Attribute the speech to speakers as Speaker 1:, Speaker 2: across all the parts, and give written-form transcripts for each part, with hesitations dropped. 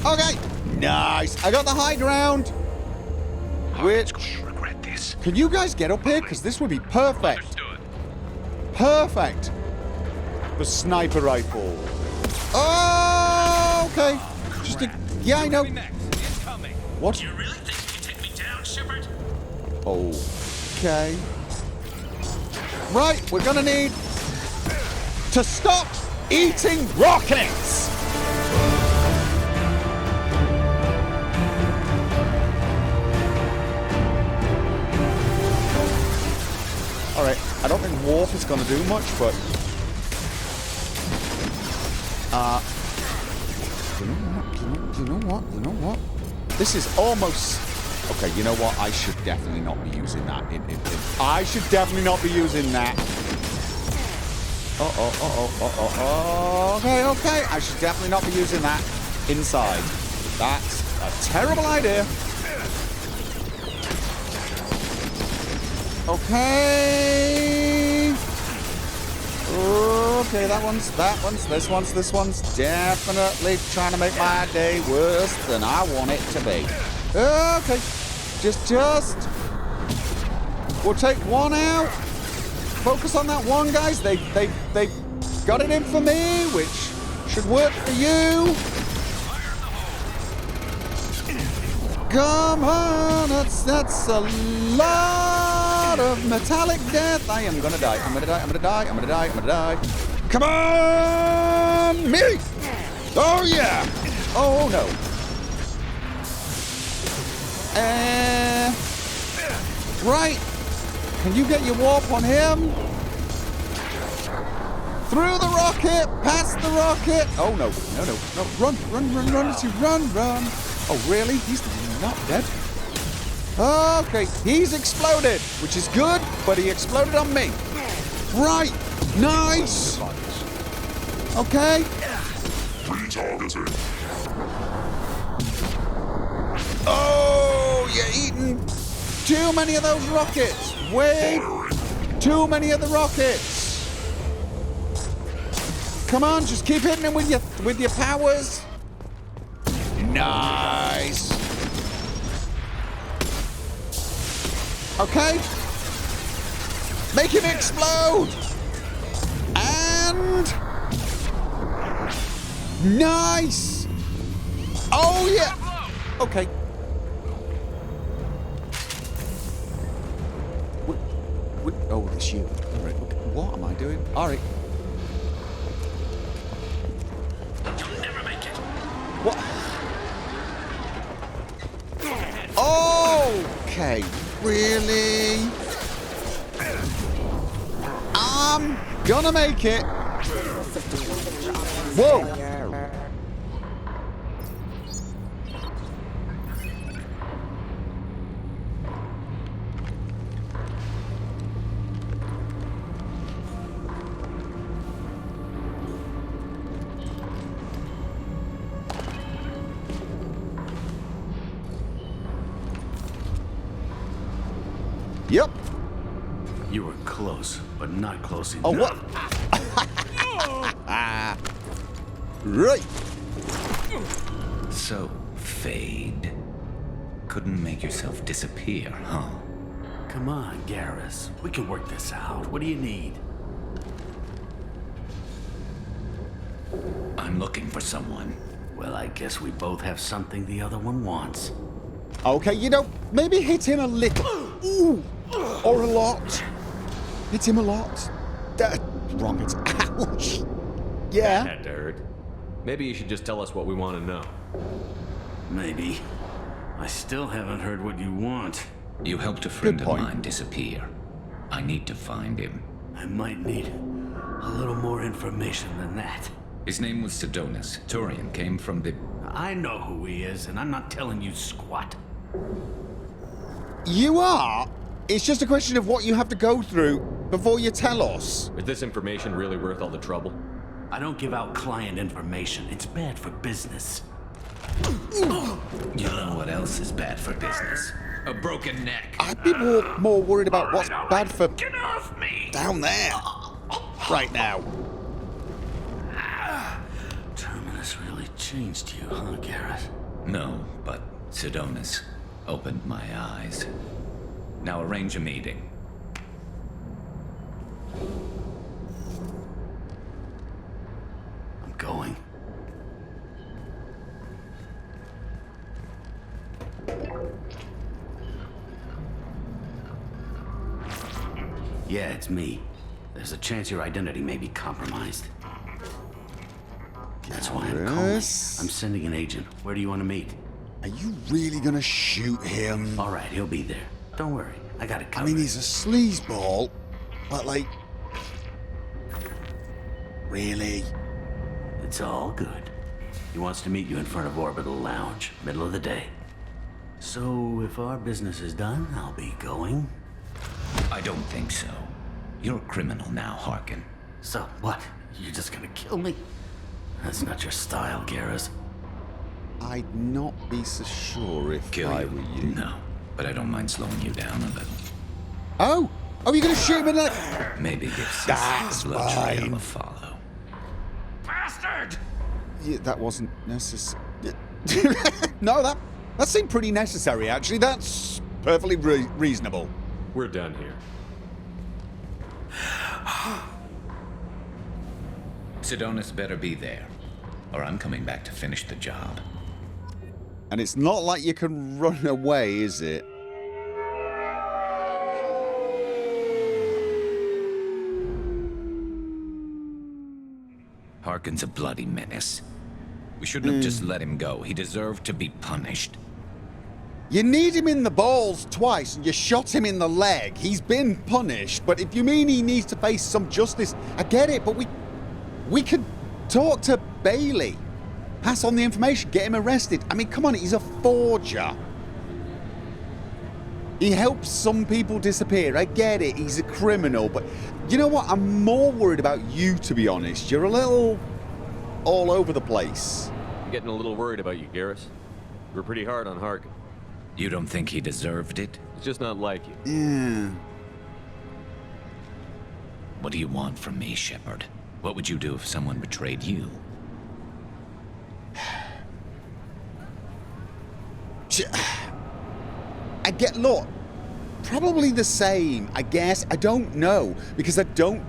Speaker 1: Okay. Nice. I got the high ground. Which...
Speaker 2: regret this.
Speaker 1: Can you guys get up here? Because this would be perfect.
Speaker 2: Understood.
Speaker 1: Perfect. The sniper rifle. Oh, okay. Just a... Yeah, I know. What?
Speaker 2: Do you really think you can take me down, Shepard?
Speaker 1: Okay. Right, we're gonna need to stop eating rockets. All right, I don't think warp is gonna do much, but you know what? This is almost... Okay, you know what? I should definitely not be using that. I should definitely not be using that. Okay. I should definitely not be using that inside. That's a terrible idea. Okay. Okay, this one's definitely trying to make my day worse than I want it to be. Okay, just, we'll take one out. Focus on that one, guys. They got it in for me, which should work for you. Come on, that's a lot of metallic death. I am gonna die. I'm gonna die. Come on, me! Oh yeah! Oh no. Right. Can you get your warp on him? Through the rocket, past the rocket. Oh no. Run. Oh really? He's not dead. Okay, he's exploded, which is good, but he exploded on me. Right. Nice. Okay.
Speaker 3: Retargeting.
Speaker 1: Oh, you're eating too many of those rockets. Way too many of the rockets. Come on, just keep hitting him with your powers. Nice. Okay. Make him explode. And nice. Oh yeah. Okay. Oh, it's you. All right. Okay. What am I doing? All right.
Speaker 2: You'll never make it.
Speaker 1: What? Okay. Really? I'm gonna make it. Whoa. Yep.
Speaker 4: You were close, but not close enough.
Speaker 1: Oh, what? Right.
Speaker 5: So, Fade. Couldn't make yourself disappear, huh?
Speaker 4: Come on, Garrus. We can work this out. What do you need?
Speaker 5: I'm looking for someone.
Speaker 4: Well, I guess we both have something the other one wants.
Speaker 1: Okay, you know, maybe hit him a little. Ooh. Or a lot. Hit him a lot. Wrong. It's ouch. Yeah.
Speaker 6: That had to hurt. Maybe you should just tell us what we want to know.
Speaker 4: Maybe. I still haven't heard what you want.
Speaker 5: You helped a friend
Speaker 1: Good
Speaker 5: of
Speaker 1: point.
Speaker 5: mine disappear. I need to find him.
Speaker 4: I might need a little more information than that.
Speaker 5: His name was Sedonis. Turian came from the...
Speaker 4: I know who he is, and I'm not telling you squat.
Speaker 1: You are? It's just a question of what you have to go through before you tell us.
Speaker 6: Is this information really worth all the trouble?
Speaker 4: I don't give out client information. It's bad for business.
Speaker 5: You know what else is bad for business? A broken neck.
Speaker 1: I'd be more worried about what's bad for
Speaker 2: Get off me!
Speaker 1: down there right now.
Speaker 4: Terminus really it changed you, huh, Garrus?
Speaker 5: No, but Sidonis opened my eyes. Now arrange a meeting.
Speaker 4: I'm going. Yeah, it's me. There's a chance your identity may be compromised. That's why I'm calling. I'm sending an agent. Where do you want to meet?
Speaker 1: Are you really gonna shoot him?
Speaker 4: All right, he'll be there. Don't worry, I got it
Speaker 1: I
Speaker 4: covered.
Speaker 1: mean, he's a sleazeball, but like... Really?
Speaker 4: It's all good. He wants to meet you in front of Orbital Lounge, middle of the day. So, if our business is done, I'll be going.
Speaker 5: I don't think so. You're a criminal now, Harkin.
Speaker 4: So, what? You're just gonna kill me? That's not your style, Garrus.
Speaker 1: I'd not be so sure if
Speaker 5: Kill
Speaker 1: I
Speaker 5: you?
Speaker 1: were you.
Speaker 5: No, but I don't mind slowing you down a little.
Speaker 1: Oh! Oh, you're gonna shoot him in the...
Speaker 5: Maybe it's
Speaker 1: That's
Speaker 5: a blood trail
Speaker 1: fine.
Speaker 5: to follow. Bastard!
Speaker 1: Yeah, that wasn't necessary. No, that seemed pretty necessary, actually. That's perfectly reasonable.
Speaker 6: We're done here.
Speaker 5: Sidonis better be there, or I'm coming back to finish the job.
Speaker 1: And it's not like you can run away, is it?
Speaker 5: Harkin's a bloody menace. We shouldn't have just let him go. He deserved to be punished.
Speaker 1: You need him in the balls twice, and you shot him in the leg. He's been punished, but if you mean he needs to face some justice, I get it, but we could talk to Bailey. Pass on the information, get him arrested. I mean, come on, he's a forger. He helps some people disappear, I get it, he's a criminal, but you know what? I'm more worried about you, to be honest. You're a little all over the place.
Speaker 6: I'm getting a little worried about you, Garrus. We're pretty hard on Harkin.
Speaker 5: You don't think he deserved it?
Speaker 6: It's just not like you.
Speaker 1: Yeah.
Speaker 5: What do you want from me, Shepard? What would you do if someone betrayed you?
Speaker 1: Look, probably the same, I guess. I don't know, because I don't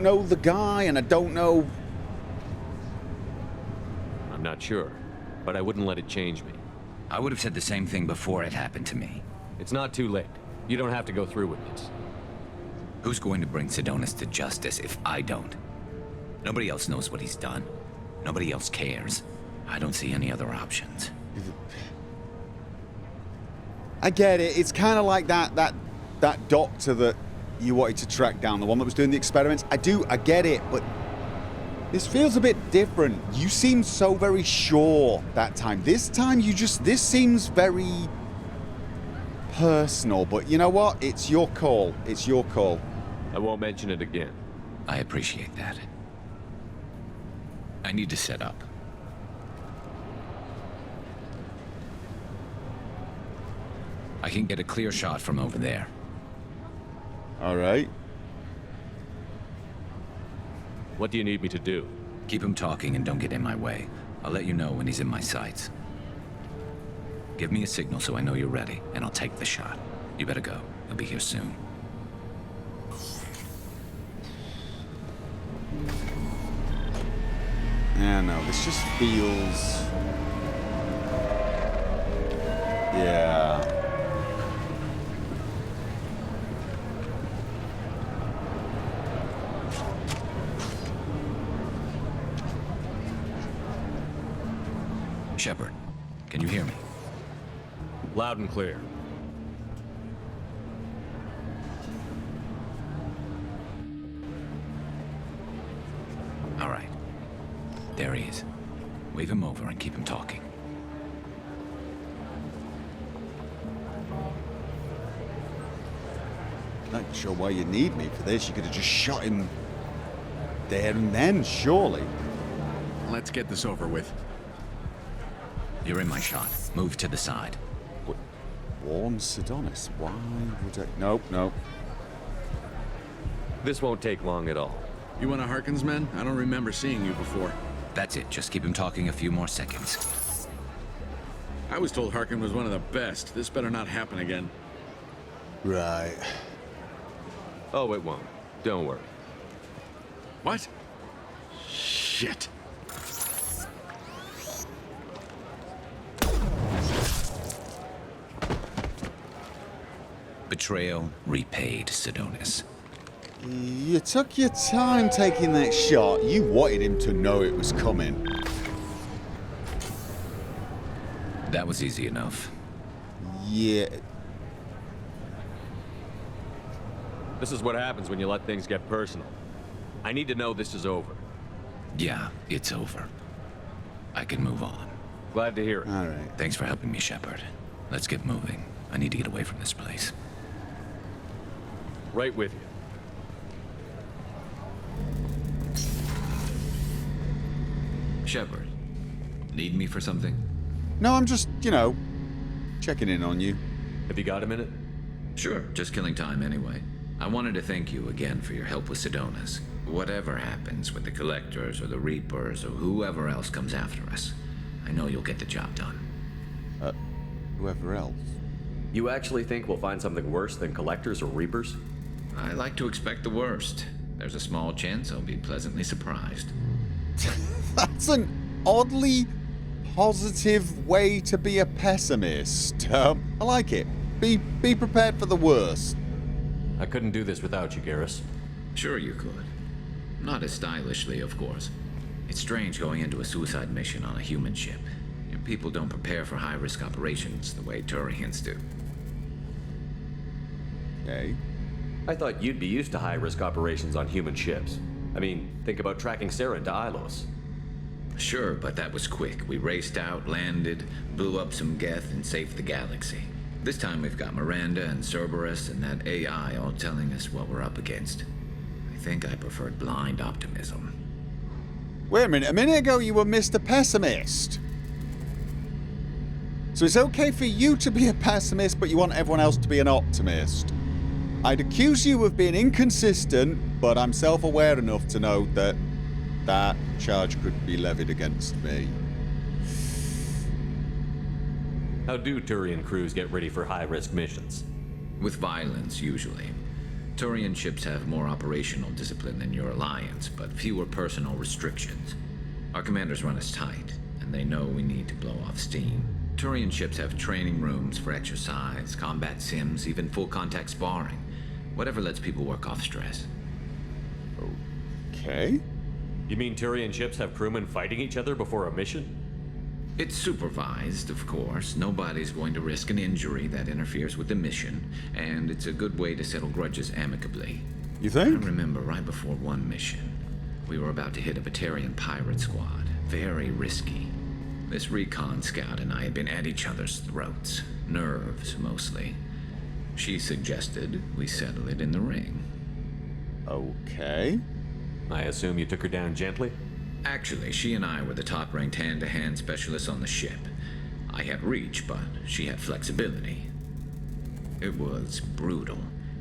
Speaker 1: know the guy, and I don't know...
Speaker 6: I'm not sure, but I wouldn't let it change me.
Speaker 5: I would have said the same thing before it happened to me.
Speaker 6: It's not too late. You don't have to go through with this.
Speaker 5: Who's going to bring Sidonis to justice if I don't? Nobody else knows what he's done. Nobody else cares. I don't see any other options.
Speaker 1: I get it. It's kind of like that doctor that you wanted to track down, the one that was doing the experiments. I get it, but this feels a bit different. You seemed so very sure that time. This time, this seems very personal, but you know what? It's your call. It's your call.
Speaker 6: I won't mention it again.
Speaker 5: I appreciate that. I need to set up. I can get a clear shot from over there.
Speaker 1: All right.
Speaker 6: What do you need me to do?
Speaker 5: Keep him talking and don't get in my way. I'll let you know when he's in my sights. Give me a signal so I know you're ready, and I'll take the shot. You better go. He'll be here soon.
Speaker 1: Yeah, no, this just feels... Yeah.
Speaker 5: Shepard, can you hear me?
Speaker 6: Loud and clear.
Speaker 5: All right. There he is. Wave him over and keep him talking.
Speaker 1: Not sure why you need me for this. You could have just shot him there and then, surely.
Speaker 7: Let's get this over with.
Speaker 5: You're in my shot. Move to the side.
Speaker 1: Warn Sidonis. Why would I... Nope.
Speaker 6: This won't take long at all.
Speaker 7: You one of Harkin's men? I don't remember seeing you before.
Speaker 5: That's it. Just keep him talking a few more seconds.
Speaker 7: I was told Harkin was one of the best. This better not happen again.
Speaker 1: Right.
Speaker 6: Oh, it won't. Don't worry.
Speaker 7: What? Shit.
Speaker 5: Betrayal repaid, Sidonis.
Speaker 1: You took your time taking that shot. You wanted him to know it was coming.
Speaker 5: That was easy enough.
Speaker 1: Yeah.
Speaker 6: This is what happens when you let things get personal. I need to know this is over.
Speaker 5: Yeah, it's over. I can move on.
Speaker 6: Glad to hear it.
Speaker 1: All right.
Speaker 5: Thanks for helping me, Shepard. Let's get moving. I need to get away from this place.
Speaker 6: Right with you.
Speaker 5: Shepard, need me for something?
Speaker 1: No, I'm just, checking in on you.
Speaker 6: Have you got a minute?
Speaker 5: Sure, just killing time anyway. I wanted to thank you again for your help with Sidonis. Whatever happens with the Collectors or the Reapers or whoever else comes after us, I know you'll get the job done.
Speaker 1: Whoever else.
Speaker 8: You actually think we'll find something worse than Collectors or Reapers?
Speaker 5: I like to expect the worst. There's a small chance I'll be pleasantly surprised.
Speaker 1: That's an oddly positive way to be a pessimist. I like it. Be prepared for the worst.
Speaker 8: I couldn't do this without you, Garrus.
Speaker 5: Sure you could. Not as stylishly, of course. It's strange going into a suicide mission on a human ship. Your people don't prepare for high-risk operations the way Turians do.
Speaker 1: Okay.
Speaker 8: I thought you'd be used to high-risk operations on human ships. I mean, think about tracking Sarah into Ilos.
Speaker 5: Sure, but that was quick. We raced out, landed, blew up some Geth, and saved the galaxy. This time we've got Miranda and Cerberus and that AI all telling us what we're up against. I think I preferred blind optimism.
Speaker 1: Wait a minute ago you were Mr. Pessimist. So it's okay for you to be a pessimist, but you want everyone else to be an optimist. I'd accuse you of being inconsistent, but I'm self-aware enough to know that that charge could be levied against me.
Speaker 8: How do Turian crews get ready for high-risk missions?
Speaker 5: With violence, usually. Turian ships have more operational discipline than your alliance, but fewer personal restrictions. Our commanders run us tight, and they know we need to blow off steam. Turian ships have training rooms for exercise, combat sims, even full-contact sparring. Whatever lets people work off stress.
Speaker 1: Okay.
Speaker 8: You mean Turian ships have crewmen fighting each other before a mission?
Speaker 5: It's supervised, of course. Nobody's going to risk an injury that interferes with the mission, and it's a good way to settle grudges amicably.
Speaker 1: You
Speaker 5: I
Speaker 1: think?
Speaker 5: remember right before one mission, we were about to hit a Batarian pirate squad. Very risky. This recon scout and I had been at each other's throats. Nerves, mostly. She suggested we settle it in the ring.
Speaker 1: Okay.
Speaker 8: I assume you took her down gently?
Speaker 5: Actually, she and I were the top-ranked hand-to-hand specialists on the ship. I had reach, but she had flexibility. It was brutal.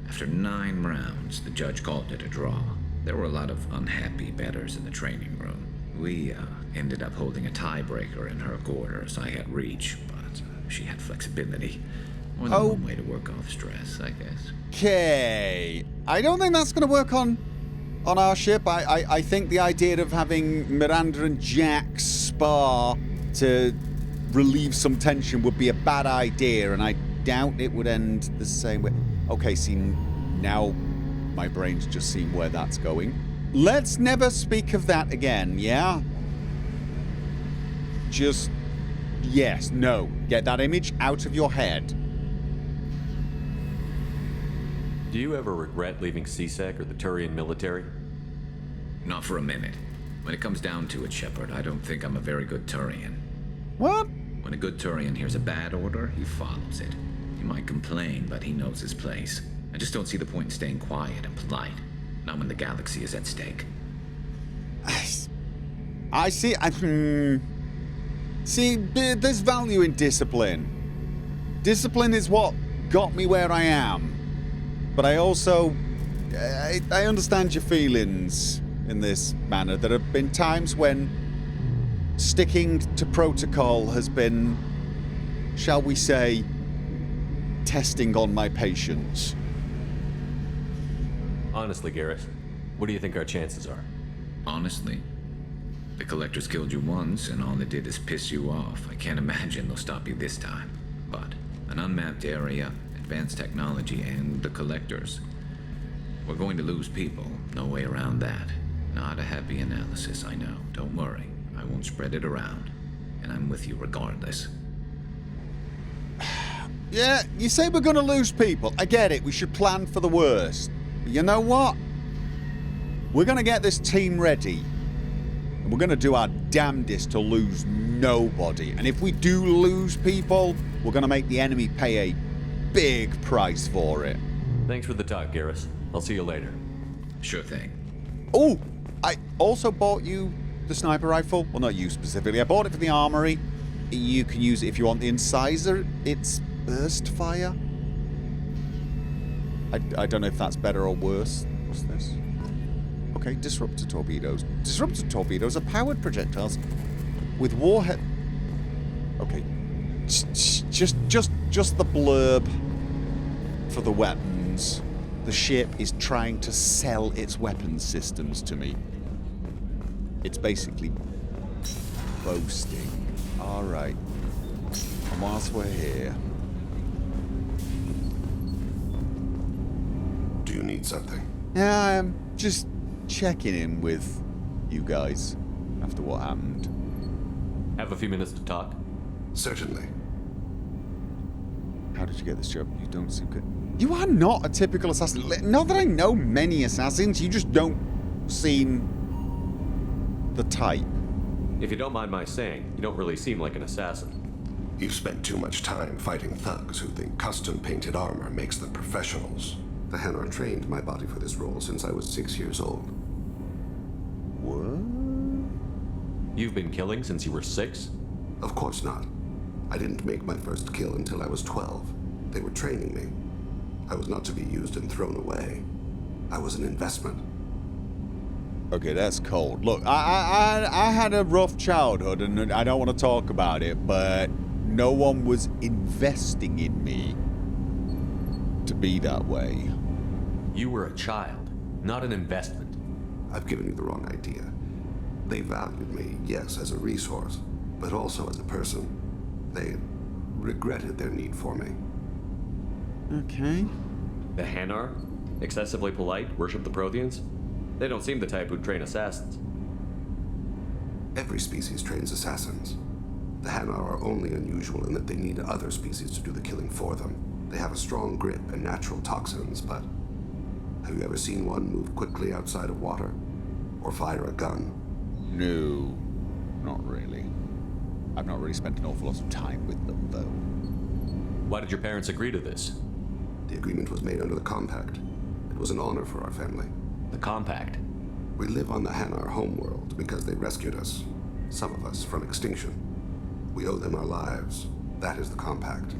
Speaker 5: After 9 rounds, the judge called it a draw. There were a lot of unhappy bettors in the training room. We ended up holding a tiebreaker in her quarters. I had reach, but she had flexibility. More than one way to work off stress, I guess.
Speaker 1: Okay. I don't think that's going to work on our ship. I think the idea of having Miranda and Jack spar to relieve some tension would be a bad idea, and I doubt it would end the same way. Okay, see, now my brain's just seen where that's going. Let's never speak of that again, yeah? Just, yes, no. Get that image out of your head.
Speaker 8: Do you ever regret leaving CSEC or the Turian military?
Speaker 5: Not for a minute. When it comes down to it, Shepard, I don't think I'm a very good Turian.
Speaker 1: What?
Speaker 5: When a good Turian hears a bad order, he follows it. He might complain, but he knows his place. I just don't see the point in staying quiet and polite. Not when the galaxy is at stake.
Speaker 1: I see. See, there's value in discipline. Discipline is what got me where I am. But I also, I understand your feelings in this manner. There have been times when sticking to protocol has been, shall we say, testing on my patience.
Speaker 8: Honestly, Garrus, what do you think our chances are?
Speaker 5: Honestly, the Collectors killed you once, and all they did is piss you off. I can't imagine they'll stop you this time. But an unmapped area, advanced technology, and the Collectors. We're going to lose people. No way around that. Not a happy analysis, I know. Don't worry. I won't spread it around. And I'm with you regardless.
Speaker 1: Yeah, you say we're going to lose people. I get it. We should plan for the worst. But you know what? We're going to get this team ready. And we're going to do our damnedest to lose nobody. And if we do lose people, we're going to make the enemy pay a big price for it.
Speaker 8: Thanks for the talk, Garrus. I'll see you later.
Speaker 5: Sure thing.
Speaker 1: Oh, I also bought you the sniper rifle. Well, not you specifically. I bought it for the armory. You can use it if you want the incisor. It's burst fire. I don't know if that's better or worse. What's this? Okay, disruptor torpedoes. Disruptor torpedoes are powered projectiles with warhead. Okay, just the blurb for the weapons. The ship is trying to sell its weapons systems to me. It's basically boasting. All right. And whilst we're here,
Speaker 3: Do you need something?
Speaker 1: yeah, I'm just checking in with you guys after what happened.
Speaker 8: Have a few minutes to talk?
Speaker 3: Certainly.
Speaker 1: How did you get this job? You don't seem good. You are not a typical assassin. Not that I know many assassins, you just don't seem the type.
Speaker 8: If you don't mind my saying, you don't really seem like an assassin.
Speaker 3: You've spent too much time fighting thugs who think custom-painted armor makes them professionals. The Hanar trained my body for this role since I was 6 years old.
Speaker 1: What?
Speaker 8: You've been killing since you were 6?
Speaker 3: Of course not. I didn't make my first kill until I was 12. They were training me. I was not to be used and thrown away. I was an investment.
Speaker 1: Okay, that's cold. Look, I had a rough childhood, and I don't want to talk about it, but no one was investing in me to be that way.
Speaker 8: You were a child, not an investment.
Speaker 3: I've given you the wrong idea. They valued me, yes, as a resource, but also as a person. They regretted their need for me.
Speaker 1: Okay.
Speaker 8: The Hanar? Excessively polite, worship the Protheans? They don't seem the type who'd train assassins.
Speaker 3: Every species trains assassins. The Hanar are only unusual in that they need other species to do the killing for them. They have a strong grip and natural toxins, but have you ever seen one move quickly outside of water? Or fire a gun?
Speaker 1: No, not really. I've not really spent an awful lot of time with them, though.
Speaker 8: Why did your parents agree to this?
Speaker 3: The agreement was made under the Compact. It was an honor for our family.
Speaker 8: The Compact.
Speaker 3: We live on the Hanar homeworld because they rescued us, some of us, from extinction. We owe them our lives. That is the Compact.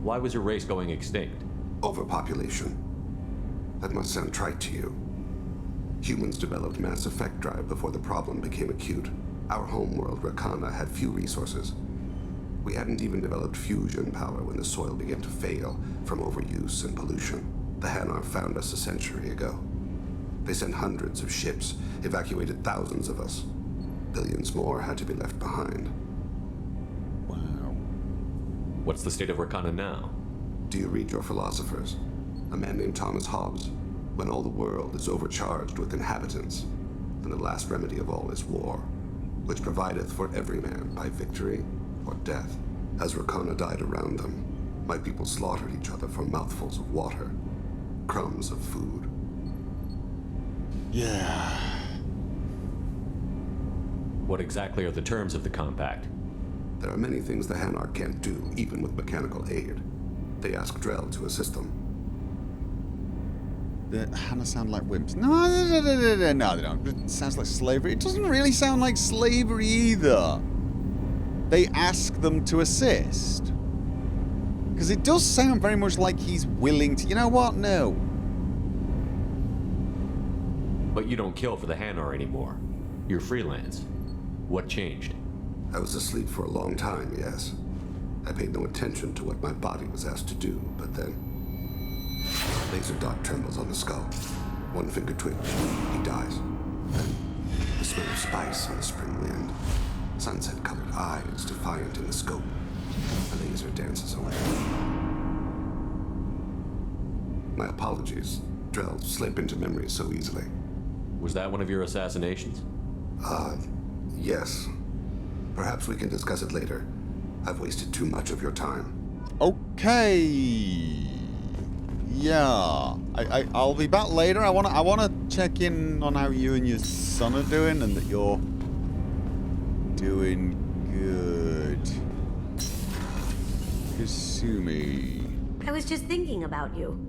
Speaker 8: Why was your race going extinct?
Speaker 3: Overpopulation. That must sound trite to you. Humans developed mass effect drive before the problem became acute. Our homeworld, Rakana, had few resources. We hadn't even developed fusion power when the soil began to fail from overuse and pollution. The Hanar found us a century ago. They sent hundreds of ships, evacuated thousands of us. Billions more had to be left behind.
Speaker 1: Wow.
Speaker 8: What's the state of Rakana now?
Speaker 3: Do you read your philosophers? A man named Thomas Hobbes. When all the world is overcharged with inhabitants, then the last remedy of all is war, which provideth for every man by victory or death. As Rakana died around them, my people slaughtered each other for mouthfuls of water, crumbs of food.
Speaker 1: Yeah.
Speaker 8: What exactly are the terms of the Compact?
Speaker 3: There are many things the Hanar can't do, even with mechanical aid. They ask Drell to assist them.
Speaker 1: The Hannah sound like wimps. No, they don't. It sounds like slavery. It doesn't really sound like slavery either. They ask them to assist. Because it does sound very much like he's willing to... You know what? No.
Speaker 8: But you don't kill for the Hanar anymore. You're freelance. What changed?
Speaker 3: I was asleep for a long time, yes. I paid no attention to what my body was asked to do, but then... Laser dot trembles on the skull. One finger twitch. He dies. Then, the smell of spice on the spring wind. Sunset-colored eyes defiant in the scope. The laser dances away. My apologies. Drells slip into memory so easily.
Speaker 8: Was that one of your assassinations?
Speaker 3: Yes. Perhaps we can discuss it later. I've wasted too much of your time.
Speaker 1: Okay. Yeah. I'll be back later. I wanna check in on how you and your son are doing, and that you're doing good. Kasumi.
Speaker 9: I was just thinking about you.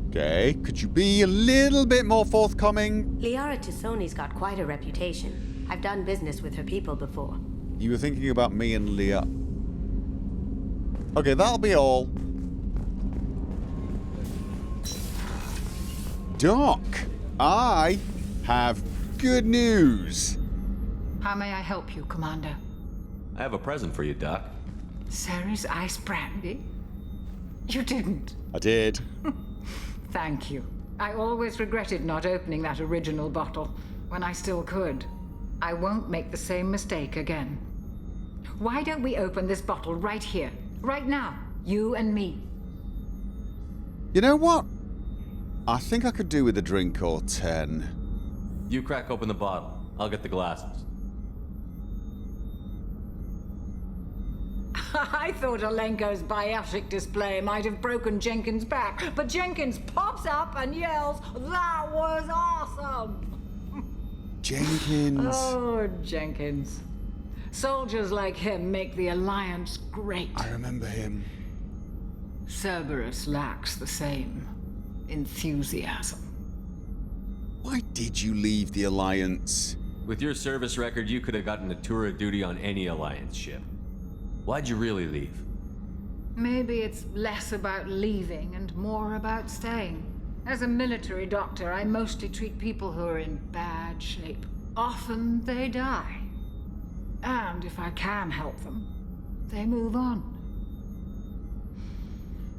Speaker 1: Okay. Could you be a little bit more forthcoming?
Speaker 9: Liara Tassoni's got quite a reputation. I've done business with her people before.
Speaker 1: You were thinking about me and Leah. Okay, that'll be all. Doc, I have good news.
Speaker 10: How may I help you, Commander?
Speaker 8: I have a present for you, Doc.
Speaker 10: Ceres ice brandy? You didn't.
Speaker 1: I did.
Speaker 10: Thank you. I always regretted not opening that original bottle when I still could. I won't make the same mistake again. Why don't we open this bottle right here, right now, you and me?
Speaker 1: You know what? I think I could do with a drink or 10.
Speaker 8: You crack open the bottle. I'll get the glasses.
Speaker 10: I thought Alenko's biotic display might have broken Jenkins' back, but Jenkins pops up and yells, "That was awesome!"
Speaker 1: Jenkins.
Speaker 10: Oh, Jenkins. Soldiers like him make the Alliance great.
Speaker 1: I remember him.
Speaker 10: Cerberus lacks the same enthusiasm.
Speaker 1: Why did you leave the Alliance?
Speaker 8: With your service record, you could have gotten a tour of duty on any Alliance ship. Why'd you really leave?
Speaker 10: Maybe it's less about leaving and more about staying. As a military doctor, I mostly treat people who are in bad shape. Often they die. And if I can help them, they move on.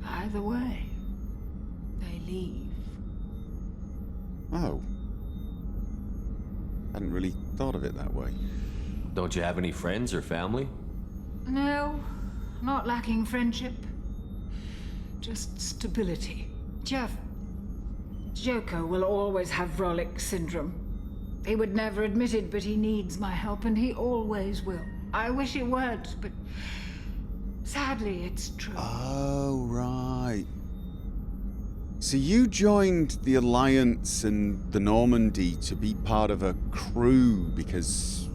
Speaker 10: Either way, they leave.
Speaker 1: Oh. Hadn't really thought of it that way.
Speaker 8: Don't you have any friends or family?
Speaker 10: No, not lacking friendship. Just stability. Joker will always have Vrolic syndrome. He would never admit it, but he needs my help, and he always will. I wish it weren't, but sadly, it's true.
Speaker 1: Oh, right. So you joined the Alliance and the Normandy to be part of a crew because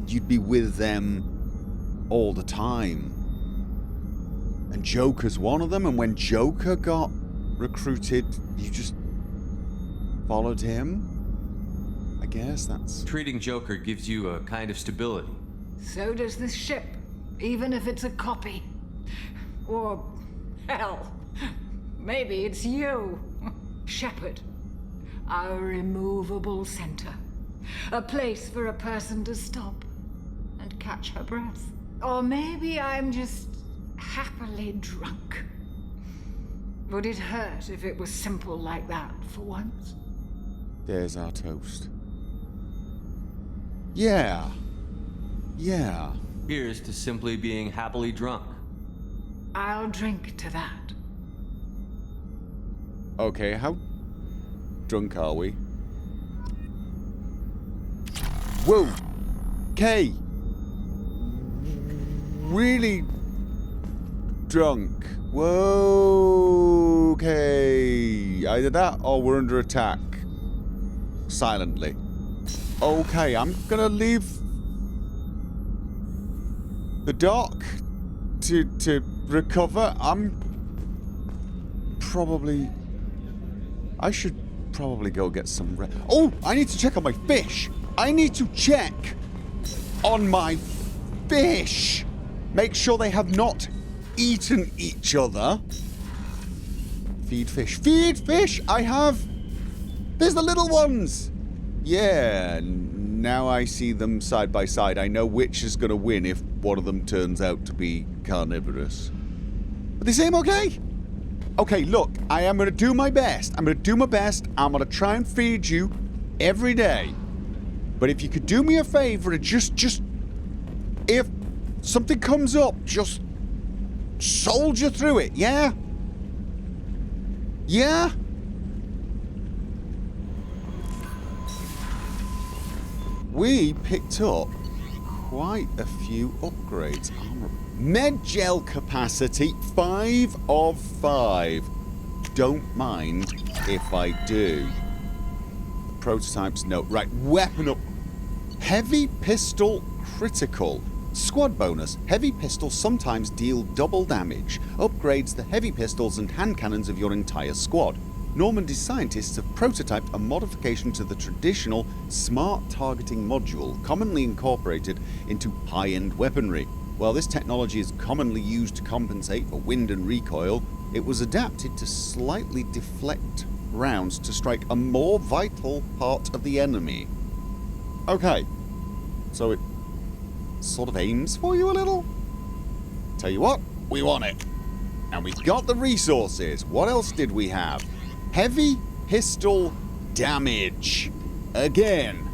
Speaker 1: you'd be with them all the time. And Joker's one of them, and when Joker got recruited, you just followed him? I guess that's...
Speaker 8: Treating Joker gives you a kind of stability.
Speaker 10: So does this ship, even if it's a copy. Or, hell, maybe it's you, Shepard. Our immovable center. A place for a person to stop and catch her breath. Or maybe I'm just happily drunk. Would it hurt if it was simple like that for once?
Speaker 1: There's our toast. Yeah.
Speaker 8: Here's to simply being happily drunk.
Speaker 10: I'll drink to that.
Speaker 1: Okay, how drunk are we? Whoa! Kay! Really drunk. Whoa! Okay. Either that or we're under attack. Silently. Okay, I'm gonna leave the dock to recover. I should probably go get some rest. Oh, I need to check on my fish. I need to check on my fish. Make sure they have not eaten each other. Feed fish. Feed fish! I have There's the little ones! Yeah, now I see them side by side. I know which is going to win if one of them turns out to be carnivorous. But they seem okay. Okay, look, I am going to do my best. I'm going to do my best. I'm going to try and feed you every day. But if you could do me a favor and just... If something comes up, just soldier through it, yeah? Yeah? We picked up quite a few upgrades. Med gel capacity, 5 of 5. Don't mind if I do. Prototypes, no. Right, weapon up. Heavy pistol critical. Squad bonus. Heavy pistols sometimes deal double damage. Upgrades the heavy pistols and hand cannons of your entire squad. Normandy scientists have prototyped a modification to the traditional smart targeting module, commonly incorporated into high-end weaponry. While this technology is commonly used to compensate for wind and recoil, it was adapted to slightly deflect rounds to strike a more vital part of the enemy. Okay, so it sort of aims for you a little? Tell you what, we want it. And we've got the resources. What else did we have? Heavy pistol damage. Again,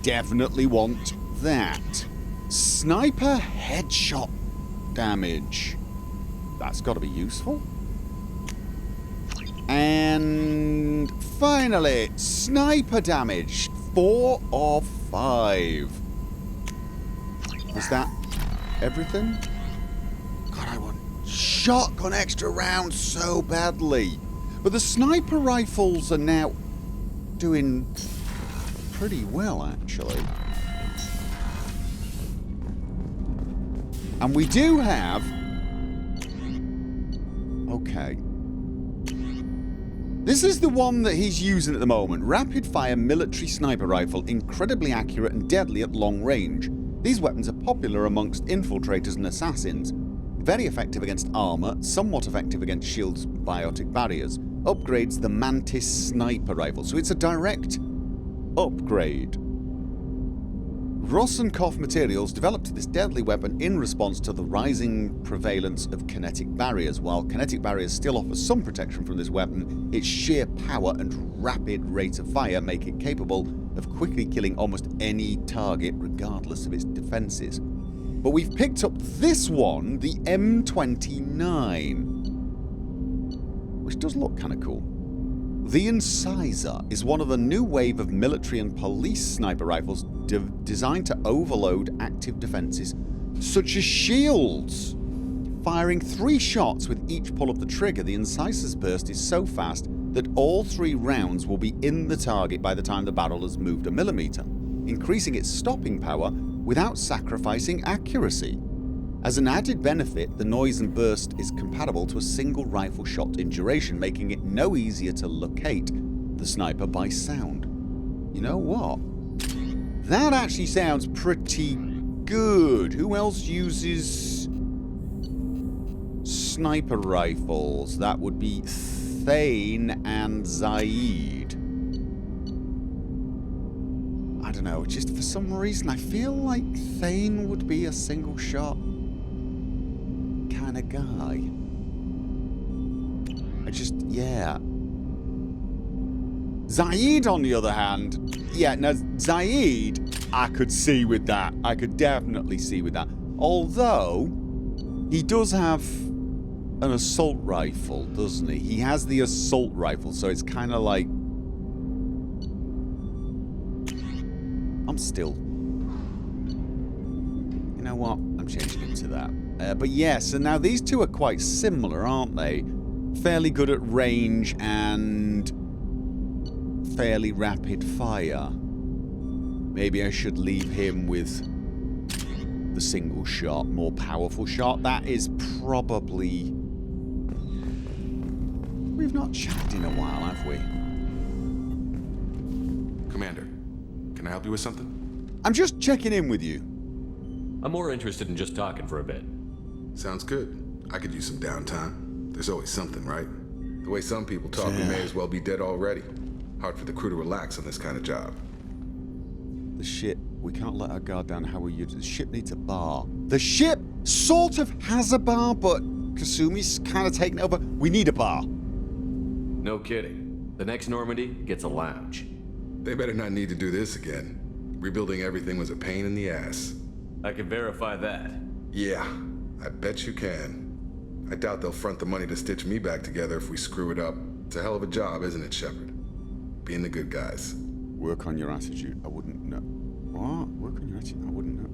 Speaker 1: definitely want that. Sniper headshot damage. That's got to be useful. And finally, sniper damage. 4 of 5. Was that everything? God, I want shotgun extra rounds so badly. But the sniper rifles are now doing pretty well, actually. And we do have... Okay. This is the one that he's using at the moment. Rapid-fire military sniper rifle, incredibly accurate and deadly at long range. These weapons are popular amongst infiltrators and assassins. Very effective against armor, somewhat effective against shields, biotic barriers. Upgrades the Mantis sniper rifle, so it's a direct upgrade. Rosenkopf Materials developed this deadly weapon in response to the rising prevalence of kinetic barriers. While kinetic barriers still offer some protection from this weapon, its sheer power and rapid rate of fire make it capable of quickly killing almost any target regardless of its defenses. But we've picked up this one, the M29, which does look kind of cool. The Incisor is one of a new wave of military and police sniper rifles designed to overload active defenses, such as shields. Firing 3 shots with each pull of the trigger, the Incisor's burst is so fast that all 3 rounds will be in the target by the time the barrel has moved a millimeter, increasing its stopping power without sacrificing accuracy. As an added benefit, the noise and burst is compatible to a single rifle shot in duration, making it no easier to locate the sniper by sound. You know what? That actually sounds pretty good. Who else uses sniper rifles? That would be Thane and Zaid. I don't know, just for some reason I feel like Thane would be a single shot kind of guy. Yeah. Zaid, on the other hand, yeah, now Zaid, I could see with that. I could definitely see with that. Although, he does have an assault rifle, doesn't he? He has the assault rifle, so it's kind of like... I'm still... You know what? I'm changing it to that. But yeah, so now these two are quite similar, aren't they? Fairly good at range and fairly rapid fire. Maybe I should leave him with the single shot, more powerful shot. That is probably... We've not chatted in a while, have we?
Speaker 11: Commander, can I help you with something?
Speaker 1: I'm just checking in with you.
Speaker 8: I'm more interested in just talking for a bit.
Speaker 11: Sounds good. I could use some downtime. There's always something, right? The way some people talk, we may as well be dead already. Hard for the crew to relax on this kind of job.
Speaker 1: The ship. We can't let our guard down. How we use it. The ship needs a bar. The ship sort of has a bar, but Kasumi's kind of taken it over. We need a bar.
Speaker 8: No kidding. The next Normandy gets a lounge.
Speaker 11: They better not need to do this again. Rebuilding everything was a pain in the ass.
Speaker 8: I can verify that.
Speaker 11: Yeah, I bet you can. I doubt they'll front the money to stitch me back together if we screw it up. It's a hell of a job, isn't it, Shepard? Being the good guys.
Speaker 1: Work on your attitude. I wouldn't know. What? Work on your attitude? I wouldn't know.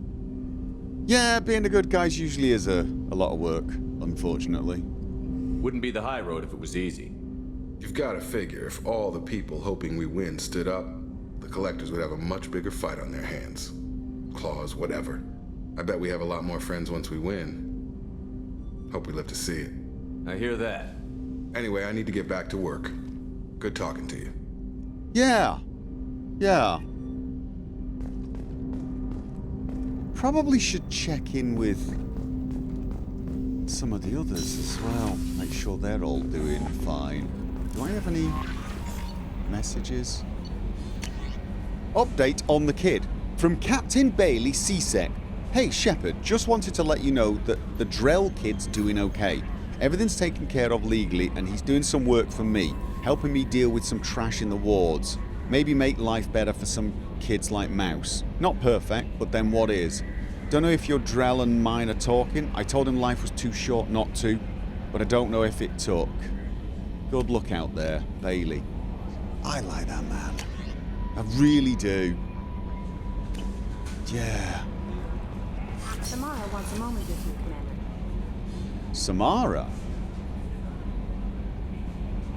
Speaker 1: Yeah, being the good guys usually is a lot of work, unfortunately.
Speaker 8: Wouldn't be the high road if it was easy.
Speaker 11: You've got to figure if all the people hoping we win stood up, the collectors would have a much bigger fight on their hands. Claws, whatever. I bet we have a lot more friends once we win. Hope we live to see it.
Speaker 8: I hear that.
Speaker 11: Anyway, I need to get back to work. Good talking to you.
Speaker 1: Yeah. Yeah. Probably should check in with some of the others as well. Make sure they're all doing fine. Do I have any messages? Update on the kid. From Captain Bailey CSEC. Hey, Shepard, just wanted to let you know that the Drell kid's doing okay. Everything's taken care of legally, and he's doing some work for me, helping me deal with some trash in the wards. Maybe make life better for some kids like Mouse. Not perfect, but then what is? Don't know if your Drell and mine are talking. I told him life was too short not to, but I don't know if it took. Good luck out there, Bailey. I like that man. I really do. Yeah.
Speaker 9: Samara wants a moment with you, Commander.
Speaker 1: Samara?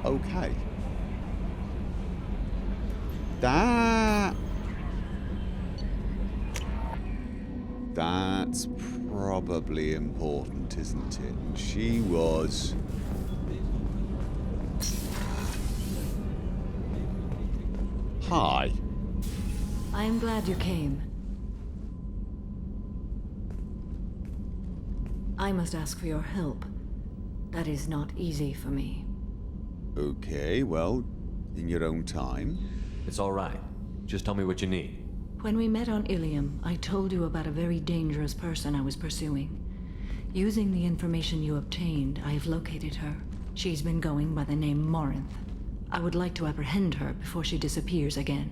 Speaker 1: Okay. That's probably important, isn't it? And she was... Hi.
Speaker 10: I am glad you came. I must ask for your help. That is not easy for me.
Speaker 1: Okay, well, in your own time.
Speaker 8: It's all right. Just tell me what you need.
Speaker 10: When we met on Ilium, I told you about a very dangerous person I was pursuing. Using the information you obtained, I have located her. She's been going by the name Morinth. I would like to apprehend her before she disappears again.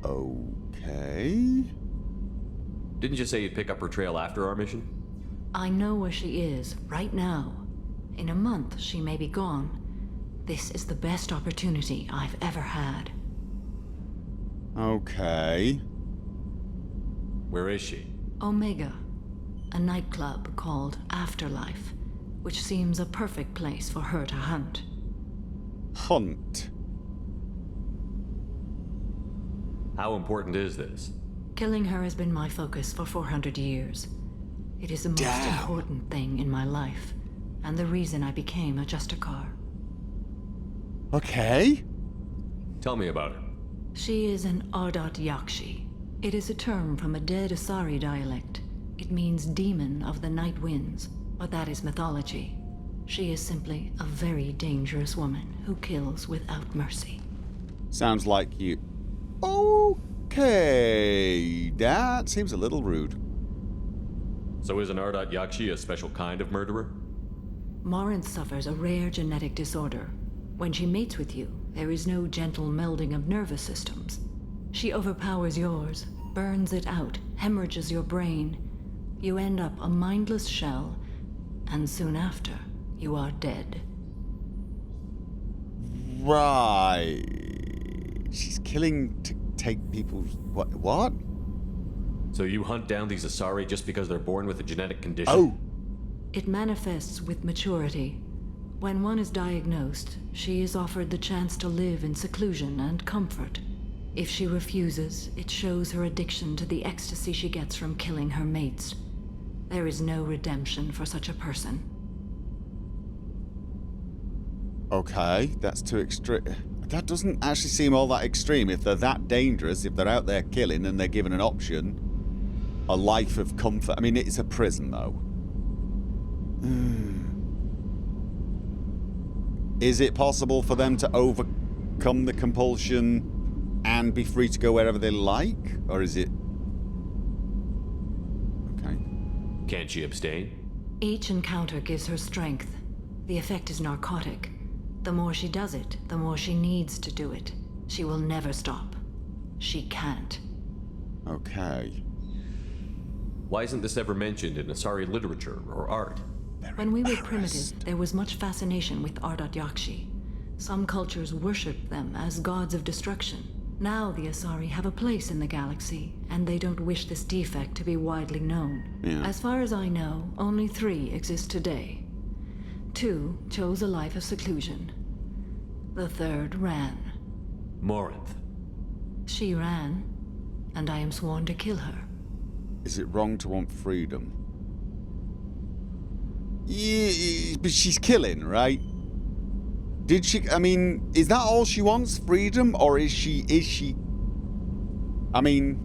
Speaker 1: Okay.
Speaker 8: Didn't you say you'd pick up her trail after our mission?
Speaker 10: I know where she is, right now. In a month, she may be gone. This is the best opportunity I've ever had.
Speaker 1: Okay.
Speaker 8: Where is she?
Speaker 10: Omega, a nightclub called Afterlife, which seems a perfect place for her to hunt.
Speaker 1: Hunt.
Speaker 8: How important is this?
Speaker 10: Killing her has been my focus for 400 years. It is the most important thing in my life, and the reason I became a Justicar.
Speaker 1: Okay.
Speaker 8: Tell me about her.
Speaker 10: She is an Ardat Yakshi. It is a term from a dead Asari dialect. It means demon of the night winds, but that is mythology. She is simply a very dangerous woman who kills without mercy.
Speaker 1: Sounds like you... Okay. That seems a little rude.
Speaker 8: So is an Ardat Yakshi a special kind of murderer?
Speaker 10: Morinth suffers a rare genetic disorder. When she mates with you, there is no gentle melding of nervous systems. She overpowers yours, burns it out, hemorrhages your brain. You end up a mindless shell, and soon after, you are dead.
Speaker 1: Right. She's killing to take people's... What?
Speaker 8: So you hunt down these Asari just because they're born with a genetic condition?
Speaker 1: Oh!
Speaker 10: It manifests with maturity. When one is diagnosed, she is offered the chance to live in seclusion and comfort. If she refuses, it shows her addiction to the ecstasy she gets from killing her mates. There is no redemption for such a person.
Speaker 1: Okay, that's too extreme. That doesn't actually seem all that extreme. If they're that dangerous, if they're out there killing and they're given an option, a life of comfort. I mean, it's a prison, though. Is it possible for them to overcome the compulsion and be free to go wherever they like? Or is it... Okay.
Speaker 8: Can't she abstain?
Speaker 12: Each encounter gives her strength. The effect is narcotic. The more she does it, the more she needs to do it. She will never stop. She can't.
Speaker 1: Okay.
Speaker 8: Why isn't this ever mentioned in Asari literature or art?
Speaker 12: When we were primitive, there was much fascination with Ardat Yakshi. Some cultures worshipped them as gods of destruction. Now the Asari have a place in the galaxy, and they don't wish this defect to be widely known.
Speaker 1: Yeah.
Speaker 12: As far as I know, only 3 exist today. 2 chose a life of seclusion. The 3rd ran.
Speaker 8: Morinth.
Speaker 12: She ran, and I am sworn to kill her.
Speaker 1: Is it wrong to want freedom? Yeah, but she's killing, right? Did she... I mean, is that all she wants? Freedom? Or is she... I mean...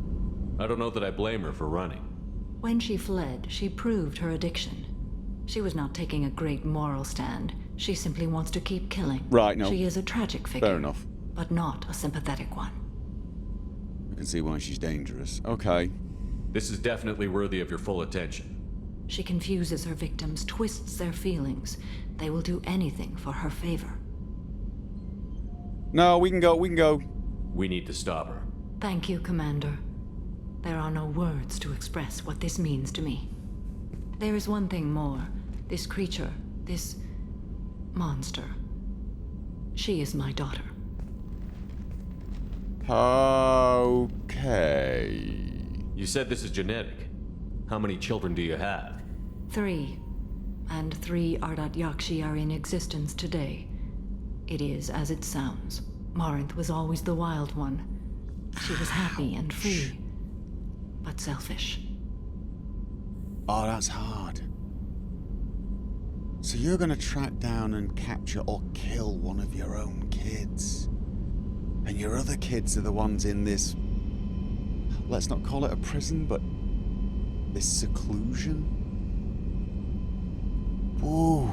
Speaker 8: I don't know that I blame her for running.
Speaker 12: When she fled, she proved her addiction. She was not taking a great moral stand. She simply wants to keep killing.
Speaker 1: Right, no.
Speaker 12: She is a tragic figure.
Speaker 1: Fair enough.
Speaker 12: But not a sympathetic one.
Speaker 1: I can see why she's dangerous. Okay.
Speaker 8: This is definitely worthy of your full attention.
Speaker 12: She confuses her victims, twists their feelings. They will do anything for her favor.
Speaker 1: No, we can go,
Speaker 8: We need to stop her.
Speaker 12: Thank you, Commander. There are no words to express what this means to me. There is one thing more. This creature, this monster. She is my daughter.
Speaker 1: Okay.
Speaker 8: You said this is genetic. How many children do you have?
Speaker 12: 3. And 3 Ardat Yakshi are in existence today. It is as it sounds. Morinth was always the wild one. She was happy and free, but selfish.
Speaker 1: Oh, that's hard. So you're gonna track down and capture or kill one of your own kids. And your other kids are the ones in this... Let's not call it a prison, but... this seclusion? Ooh.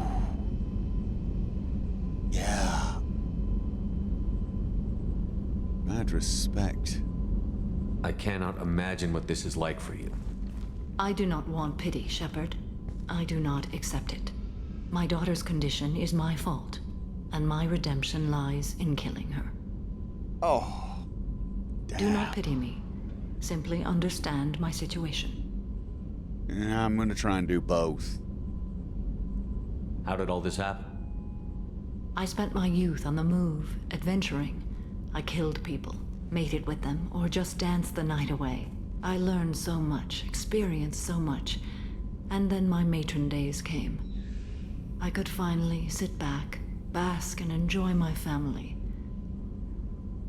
Speaker 1: Yeah. Mad respect.
Speaker 8: I cannot imagine what this is like for you.
Speaker 12: I do not want pity, Shepard. I do not accept it. My daughter's condition is my fault, and my redemption lies in killing her.
Speaker 1: Oh. Damn.
Speaker 12: Do not pity me. Simply understand my situation.
Speaker 1: Yeah, I'm gonna try and do both.
Speaker 8: How did all this happen?
Speaker 12: I spent my youth on the move, adventuring. I killed people, mated with them, or just danced the night away. I learned so much, experienced so much, and then my matron days came. I could finally sit back, bask, and enjoy my family.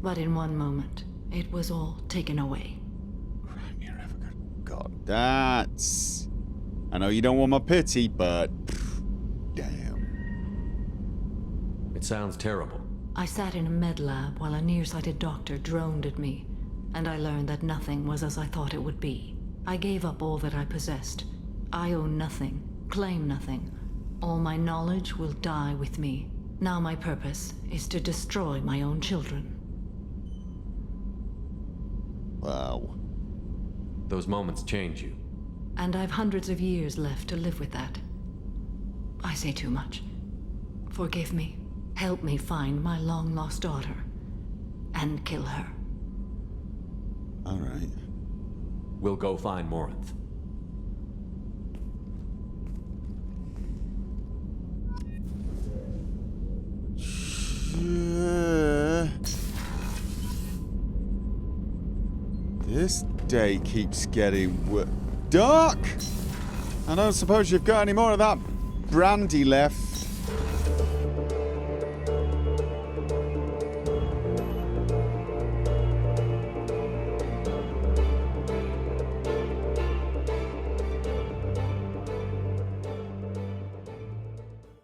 Speaker 12: But in one moment, it was all taken away.
Speaker 1: God, that's... I know you don't want my pity, but... damn.
Speaker 8: It sounds terrible.
Speaker 12: I sat in a med lab while a nearsighted doctor droned at me, and I learned that nothing was as I thought it would be. I gave up all that I possessed. I own nothing, claim nothing. All my knowledge will die with me. Now my purpose is to destroy my own children.
Speaker 1: Wow.
Speaker 8: Those moments change you.
Speaker 12: And I've hundreds of years left to live with that. I say too much. Forgive me. Help me find my long-lost daughter. And kill her.
Speaker 1: All right.
Speaker 8: We'll go find Morinth.
Speaker 1: This day keeps getting dark. I don't suppose you've got any more of that brandy left.